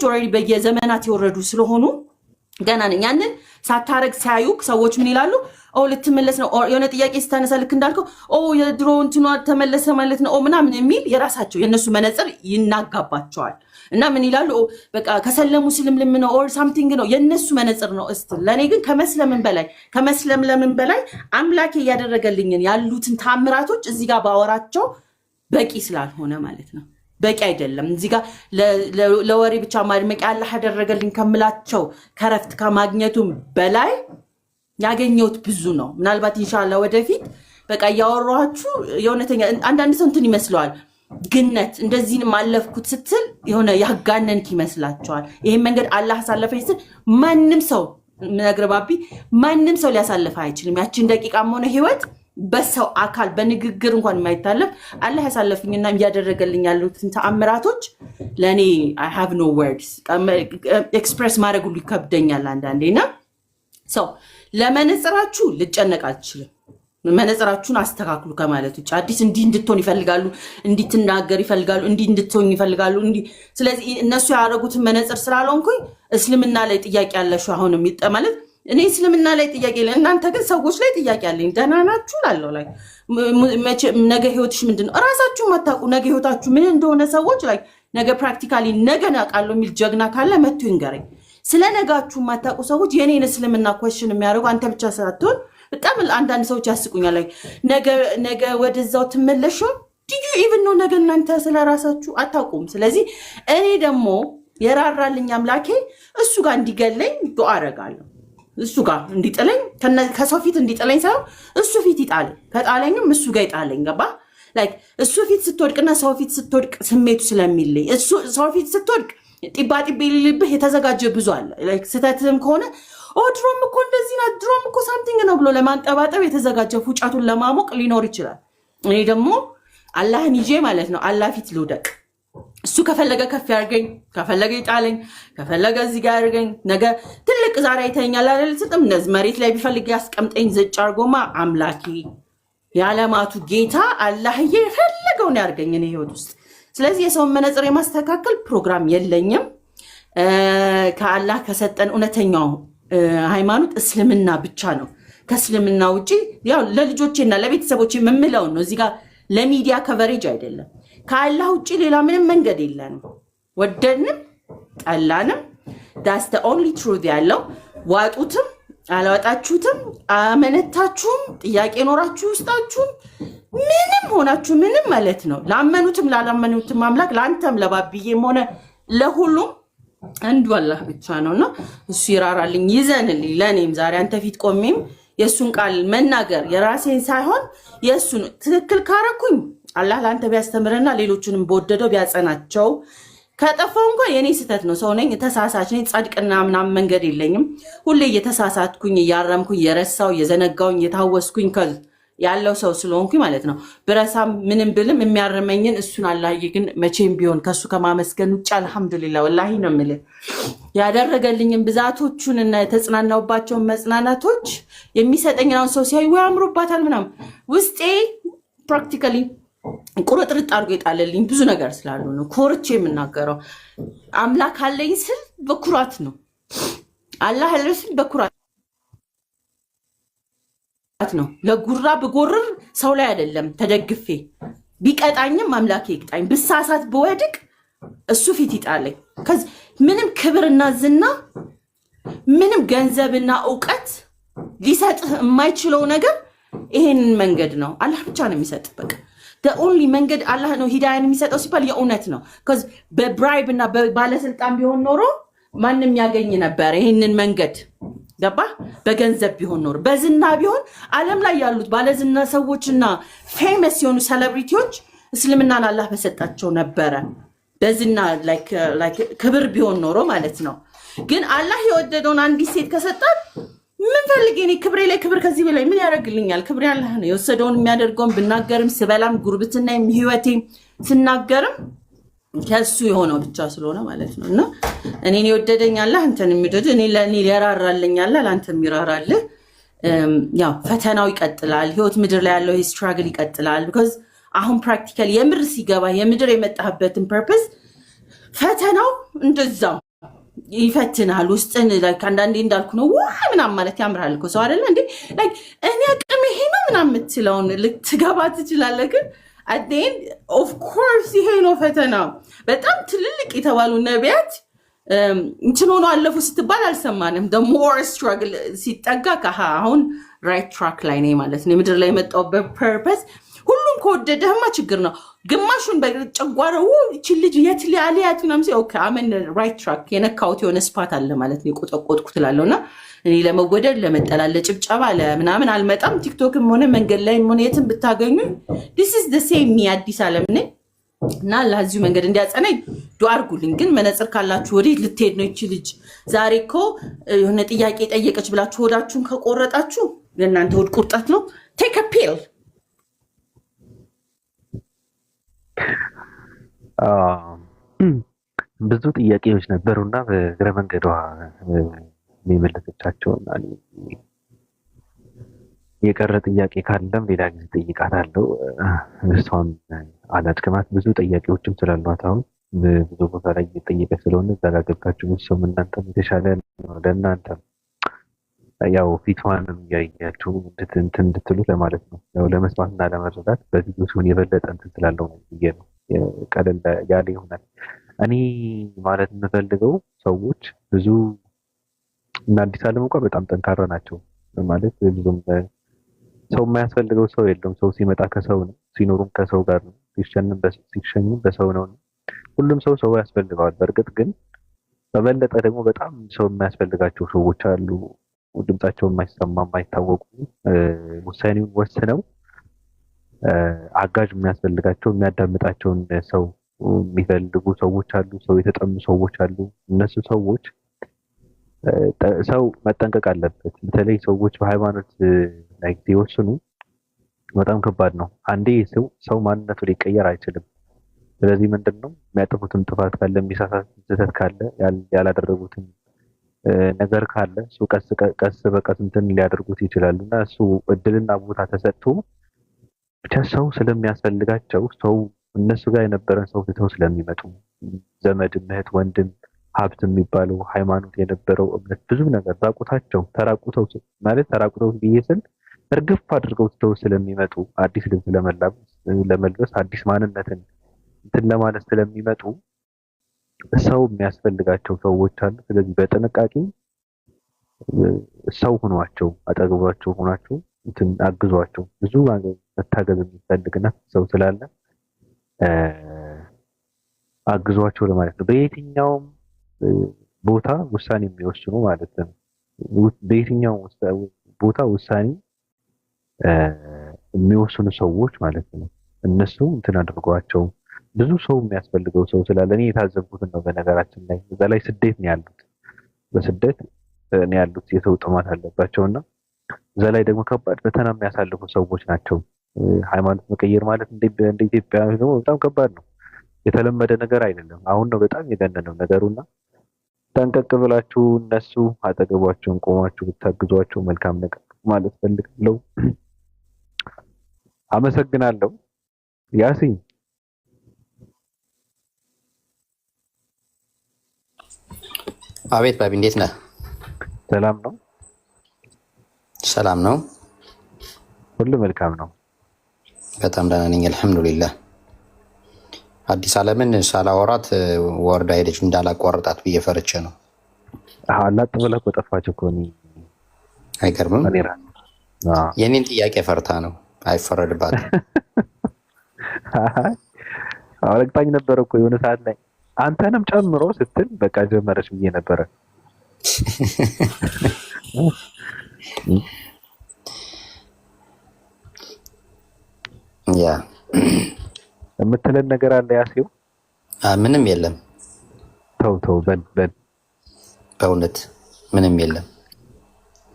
መነጽሮች ኦሬዲ በየዘመናት ይወረዱ ስለሆኑ ገና ነኝ ያንን ሳታረግ ሳዩክ ሰዎች ምን ይላሉ ልትመለስ ነው የሆነ ጥያቄ ስታነሳ ልክ እንዳልከው የድሮ እንትኗ ተመለሰ ማለት ነው ምናምን የሚል የራሳቸው የነሱ መነጽር ይናጋባቸዋል እና ምን ይላሉ በቃ ከሰለሙ ስልምልም ነው ኦር ሳምቲንግ ነው የነሱ መነጽር ነው ለኔ ግን ከመስለምን በላይ አምላኬ ያደረገልኝን ያሉትን ታምራቶች እዚህ ጋር ባወራቸው በቂ ስላልሆነ ማለት ነው በቂ አይደለም እዚህ ጋር ለወሬ ብቻ ማድመቅ አላህ ያደረገልኝ ከምላቸው ከረፍት ከማግኘቱም በላይ ያገኘሁት ብዙ ነው ምናልባት ኢንሻአላህ ወደፊት በቃ ያወራችሁ የሆነተኛ አንዳንድ ሰው እንትን ይመስለዋል ግነት እንደዚህ ማለፍኩት ስትል የሆነ ያጋነንክ ይመስላችኋል ይሄን መንገድ አላህ አሳለፈኝ ሲል ማንንም ሰው ነግረባቢ ማንንም ሰው ሊያሳልፍ አይችልም ያቺን ደቂቃም ሆነ ህይወት በሰው አካል በንግግር እንኳን የማይታለፍ አላህ ያሳለፈኝና ያደረገልኝ ያሉትን ተአምራቶች ለኔ I have no words ኤክስፕረስ ማድረግ ሁሉ ይከብደኛል አንዳንዴና ሰው ለመነጽራችሁ ልጨነቅ አልችልም መነጽራችሁን አስተካክሉ ከማለት ውጭ አዲስ እንድትሆን ይፈልጋሉ እንድትናገር ይፈልጋሉ እንድትሆን ይፈልጋሉ ስለዚህ እነሱ ያደረጉትን መነጽር ስላልሆንኩኝ እስልምና ላይ ጥያቄ ያለሽ አሁንም ይጠማለት እኔ እስልምና ላይ ጥያቄ አለ እናንተ ግን ሰዎች ላይ ጥያቄ አለኝ ደህና ናችሁ ላለው ላይ ነገ ህይወትሽ ምንድነው ራሳችሁ ማታውቁ ነገ ህይወታችሁ ምን እንደሆነ ሰዎች ላይ ነገ ፕራክቲካሊ ነገ ናቃለው የሚል ጀግና ካለ መጥቶ ይንገረኝ ስለነጋችሁ ማታውቁ ሰዎች የኔን እስልምና ኳስሽን የሚያደርጉ አንተ ብቻ ሳትሆን በጣም አንዳንድ ሰዎች ያስቁኛል ላይ ነገ ወደዛው ትመለሹ did you even know ነገ እናንተ ስለራሳችሁ አታውቁም ስለዚህ እኔ ደግሞ የራራልኝ አምላኬ እሱ ጋር እንዲገለኝ ዱአ አረጋለሁ እሱ ጋር እንዲጥለኝ ከሰው ፊት እንዲጥለኝ ሳይሆን እሱ ፊት ይጣለኝ ከጣለኝም እሱ ጋር ይጣለኝ ገባ ላይክ እሱ ፊት ስትወድቅና ሰው ፊት ስትወድቅ ስሜቱ ስለሚለይ እሱ ሰው ፊት ስትወድቅ ጢባጢቤ ሊልብህ የተዘጋጀ ብዙ አለ ላይክ ስተትም ከሆነ ድሮም እኮ እንደዚህ ነው ድሮም እኮ ሳምቲንግ ነው ብሎ ለማንጠባጠብ የተዘጋጀ ፉጫቱን ለማሞቅ ሊኖር ይችላል እኔ ደግሞ አላህን ይዤ ማለት ነው አላህ ፊት ልውደቅ እሱ ከፈለገ ከፍ ያርገኝ ከፈለገ ይጣለኝ ከፈለገ እዚህ ጋር ያርገኝ ነገ ትልቅ ዛሬ አይተኛል አይደል ስጥም ነዝ መሬት ላይ ቢፈልግ ያስቀምጠኝ ዝጭ አርጎማ አምላኬ ያለማቱ ጌታ አላህዬ ፈለገውን ያርገኝ እኔ ህይወት ውስጥ ስለዚህ የሰው መነጽር የማስተካከል ፕሮግራም የለኝም ከአላህ ከሰጠን እውነተኛው ሃይማኖት እስልምና ብቻ ነው ከእስልምና ውጪ ያው ለልጆቼና ለቤተሰቦቼ መምለው ነው እዚህ ጋር ለሚዲያ ከቨሬጅ አይደለም ከአላህ ውጪ ሌላ ምንም መንገድ የለንም ወደድንም ጠላንም that's the only truth ያለው ዋጡትም አላወጣችሁትም አመነታችሁም ጥያቄ ኖራችሁ ውስጣችሁ ምንም ሆናችሁ ምንም ማለት ነው ላመኑትም ላላመኑትም አምላክ ላንተም ለባብዬም ሆነ ለሁሉም አንዱ አላህ ብቻ ነውና እሱ ይራራልኝ ይዘንልኝ ለኔም ዛሬ አንተ ፊት ቆሜም የሱን ቃል መናገር የራሴን ሳይሆን የሱን ትክክል ካረኩኝ አላህ ላንተ ቢያስተምረና ሌሎቹንም በወደደው ቢያጸናቸው ከጠፋው እንኳን የኔ ስተት ነው ሰው ነኝ ተሳሳች ነኝ ጻድቅና ምናምን መንገድ የለኝም ሁሌ እየተሳሳትኩኝ እያረምኩኝ የረሳው የዘነጋውኝ የታወስኩኝ ያለው ሰው ስለሆንኩኝ ማለት ነው ብረሳም ምንም ብልም የሚያርመኝን እሱን አላህ ግን መቼም ቢሆን ከሱ ከማመስገን ውጭ አልহামዱሊላህ ወላሂ ነው የምልህ ያደረገልኝን ብዛቶቹንና የተጽናናውባቸው መጽናናቶች የሚሰጠኝ ነው ሰው ሲያይ ወይ አምሮባታል ምናምን ውስጤ ፕራክቲካሊ ቁርጥርጥ አድርጎ ይጣለልኝ ብዙ ነገር ስላሉ ነው ኮርቼ የምናገረው አምላክ አለኝ ስል በኩራት ነው አላህ አለኝ ስል በኩራት ነው ለጉራ በጎርር ሰው ላይ አይደለም ተደግፌ ቢቀጣኝም አምላኬ ይቅጣኝ ብሳሳት በወድቅ እሱ ፊት ይጣለኝ ከዚ ምንም ክብርና ዝና ምንም ገንዘብና ዕውቀት ሊሰጥህ የማይችለው ነገር ይሄንን መንገድ ነው አላህ ብቻ ነው የሚሰጥ በቃ the only መንገድ አላህ ነው ሂዳያን የሚሰጠው ሲባል የእውነት ነው cuz በብራይብ እና በባለስልጣን ቢሆን ኖሮ ማንንም ያገኝ ነበር ይሄንን መንገድ ገባ በገንዘብ ቢሆን ኖር በዝና ቢሆን ዓለም ላይ ያሉት ባለዝና ሰዎችና ፌመስ የሆኑ ሴሌብሪቲዎች እስልምናን አላህ በሰጣቸው ነበር በዝና ላይክ ክብር ቢሆን ኖሮ ማለት ነው ግን አላህ የወደደውን አንዲ ሴት ከሰጣት ምን ፈልገኝ ክብሬ ላይ ክብር ከዚህ በላይ ምን ያደርግልኛል ክብሬ አላህ ነው የወሰደውን የሚያደርገውን ብናገርም ስበላም ጉርብትና ህይወቴ ስናገርም ከሱ የሆነው ብቻ ስለሆነ ማለት ነውና እኔን የወደደኝ አላህ አንተን የሚወደድ እኔ ለኔ ያራራልኝ አላህ አንተም ይራራል ያው ፈተናው ይቀጥላል ህይወት ምድር ላይ ያለው ስትራግል ይቀጥላል because አሁን ፕራክቲካሊ የምር ሲገባ የምድር የመጣህበትን ፐርፐስ ፈተናው እንደዛው ይፈትናል ውስጥን ላይክ አንዳንዴ እንዳልኩ ነው ምናምን ማለት ያምራል እኮ ሰው አይደለ እንዴ ላይክ እኔ አቅም ይሄ ነው ምናምን የምትለውን ልትገባ ትችላለህ ግን አዴን ኦፍ ኮርስ ይሄ ነው ፈተናው በጣም ትልልቅ የተባሉ ነቢያት እንትን ሆኖ አለፉ ስትባል አልሰማንም the more struggle ሲጠጋ አሁን ራይት ትራክ ላይ ነኝ ማለት ነው ምድር ላይ የመጣው በፐርፐስ ሁሉም ከወደደህማ ችግር ነው ግማሹን በጨጓራው እቺ ልጅ የት ሊያሊያት ምናምን ሲል ኦኬ አመን ራይት ትራክ የነካውት የሆነ ስፓት አለ ማለት ነው ቆጠቆጥኩት ትላለውና እኔ ለመወደድ ለመጠላለ ጭብጨባ ለምናምን አልመጣም ቲክቶክም ሆነ መንገድ ላይ ሆነ የትም ብታገኙ this is the same me አዲስ ዓለም ነኝ እና ለዚሁ መንገድ እንዲያጸናኝ ዱአ አድርጉልኝ ግን መነጽር ካላችሁ ወዴት ልትሄድ ነው እቺ ልጅ ዛሬ እኮ የሆነ ጥያቄ ጠየቀች ብላችሁ ወዳችሁን ከቆረጣችሁ ለእናንተ ወድ ቁርጣት ነው ቴክ አ ፒል ብዙ ጥያቄዎች ነበሩና በእግረ መንገዷ የመለሰቻቸውና የቀረ ጥያቄ ካለም ሌላ ጊዜ ጠይቃታለሁ። እሷም አላድክማት ብዙ ጥያቄዎችም ስላሏት አሁን ብዙ ቦታ ላይ እየጠየቀ ስለሆነ እዛ ጋር ገብታችሁ ብዙም እናንተም የተሻለ ለእናንተ ያው ፊቷንም እያያችሁ እንትን እንድትሉ ለማለት ነው። ያው ለመስማትና ለመረዳት በቪዲዮ ሲሆን የበለጠ እንትን ስላለው ነው ብዬ ነው ቀለል ያለ ይሆናል። እኔ ማለት የምፈልገው ሰዎች ብዙ እና አዲስ ዓለም እንኳን በጣም ጠንካራ ናቸው ማለት ብዙም ሰው የማያስፈልገው ሰው የለም። ሰው ሲመጣ ከሰው ነው፣ ሲኖሩም ከሰው ጋር ነው፣ ሲሸኙም በሰው ነው። ሁሉም ሰው ያስፈልገዋል። በእርግጥ ግን በበለጠ ደግሞ በጣም ሰው የማያስፈልጋቸው ሰዎች አሉ። ድምጻቸው የማይሰማ የማይታወቁ ውሳኔውን ወስነው አጋዥ የሚያስፈልጋቸው የሚያዳምጣቸውን ሰው የሚፈልጉ ሰዎች አሉ። ሰው የተጠሙ ሰዎች አሉ። እነሱ ሰዎች ሰው መጠንቀቅ አለበት። በተለይ ሰዎች በሃይማኖት ላይ ሲወስኑ በጣም ከባድ ነው። አንዴ ሰው ማንነቱ ሊቀየር አይችልም። ስለዚህ ምንድነው የሚያጠፉትም ጥፋት ካለ የሚሳሳቱት ስህተት ካለ ያላደረጉትም ነገር ካለ እሱ ቀስ በቀስ እንትን ሊያደርጉት ይችላሉና እሱ እድልና ቦታ ተሰጥቶ ብቻ ሰው ስለሚያስፈልጋቸው ሰው እነሱ ጋር የነበረን ሰው ትተው ስለሚመጡ ዘመድ፣ እህት፣ ወንድም፣ ሀብት የሚባለው ሃይማኖት የነበረው እምነት ብዙ ነገር ተራቁተው ብዬስል እርግፍ አድርገው ትተው ስለሚመጡ አዲስ ልብስ ለመልበስ አዲስ ማንነትን እንትን ለማለት ስለሚመጡ ሰው የሚያስፈልጋቸው ሰዎች አሉ። ስለዚህ በጥንቃቄ ሰው ሆኗቸው አጠገባቸው ሆኗቸው እንትን አግዟቸው። ብዙ መታገዝ የሚፈልግና ሰው ስላለ አግዟቸው ለማለት ነው። በየትኛውም ቦታ ውሳኔ የሚወስኑ ማለት ነው። በየትኛውም ቦታ ውሳኔ የሚወስኑ ሰዎች ማለት ነው። እነሱ እንትን አድርጓቸው። ብዙ ሰው የሚያስፈልገው ሰው ስላለ እኔ የታዘብኩት ነው። በነገራችን ላይ እዛ ላይ ስደት ነው ያሉት፣ በስደት ነው ያሉት። የሰው ጥማት አለባቸውና እዛ ላይ ደግሞ ከባድ ፈተና የሚያሳልፉ ሰዎች ናቸው። ሃይማኖት መቀየር ማለት እንደ ኢትዮጵያ ነው በጣም ከባድ ነው። የተለመደ ነገር አይደለም። አሁን ነው በጣም የገነነው ነገሩና ጠንቀቅ ብላችሁ እነሱ አጠገባቸውን ቆማችሁ ብታግዟቸው መልካም ነገር ማለት ፈልጋለሁ። አመሰግናለሁ። ያሲን አቤት ባቢ እንዴት ነህ? ሰላም ነው። ሰላም ነው። ሁሉ መልካም ነው። በጣም ደህና ነኝ አልሐምዱሊላህ። አዲስ ዓለምን ሳላወራት ወርዳ ሄደች እንዳላቋርጣት ብዬ ፈርቼ ነው። አላጥ ብላ እኮ ጠፋች እኮ ነው። አይገርምም? የኔን ጥያቄ ፈርታ ነው። አይፈረድባትም። አለቅታኝ ነበር እኮ የሆነ ሰዓት ላይ አንተንም ጨምሮ ስትል በቃ ጀመረች ብዬ ነበረ። ያ የምትለን ነገር አለ ያሲው? ምንም የለም። ተው በል በእውነት ምንም የለም።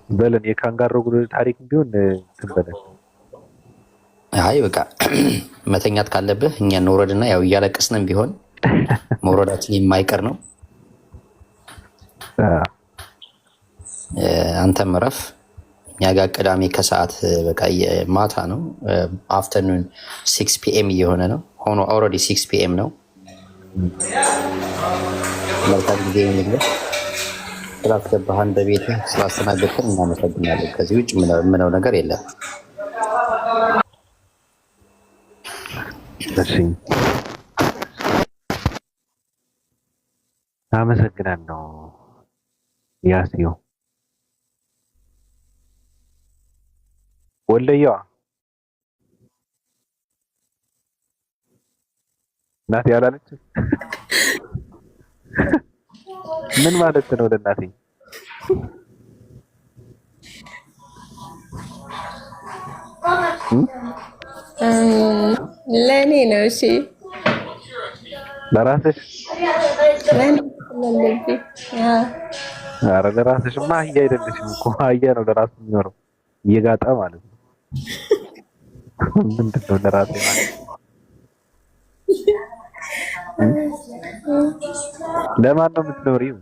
በለን የካንጋሮ ታሪክ ቢሆን ትበለን። አይ በቃ መተኛት ካለብህ እኛ እንውረድና ያው እያለቀስንም ቢሆን መውረዳችን የማይቀር ነው። አንተም እረፍ። እኛ ጋር ቅዳሜ ከሰዓት በቃ ማታ ነው። አፍተርኑን 6 PM እየሆነ ነው። ሆኖ ኦልሬዲ 6 PM ነው። መልካም ጊዜ ይሁንልህ። ስላስገባህን በቤት ስላስተናገድከን እናመሰግናለን። ከዚህ ውጭ ምነው ነገር የለም። እሺ አመሰግናለሁ ያሲዮ ወለየዋ እናቴ ያላለች ምን ማለት ነው ለእናቴ? ለኔ ነው። እሺ ለራስሽ? ለኔ ለለብ ኧረ ለራስሽማ አህያ አይደለሽም እኮ አህያ ነው ለራሱ የሚኖረው እየጋጠ ማለት ነው። ምንድን ነው ለራሴ ማለት? ለማን ነው የምትኖሪው?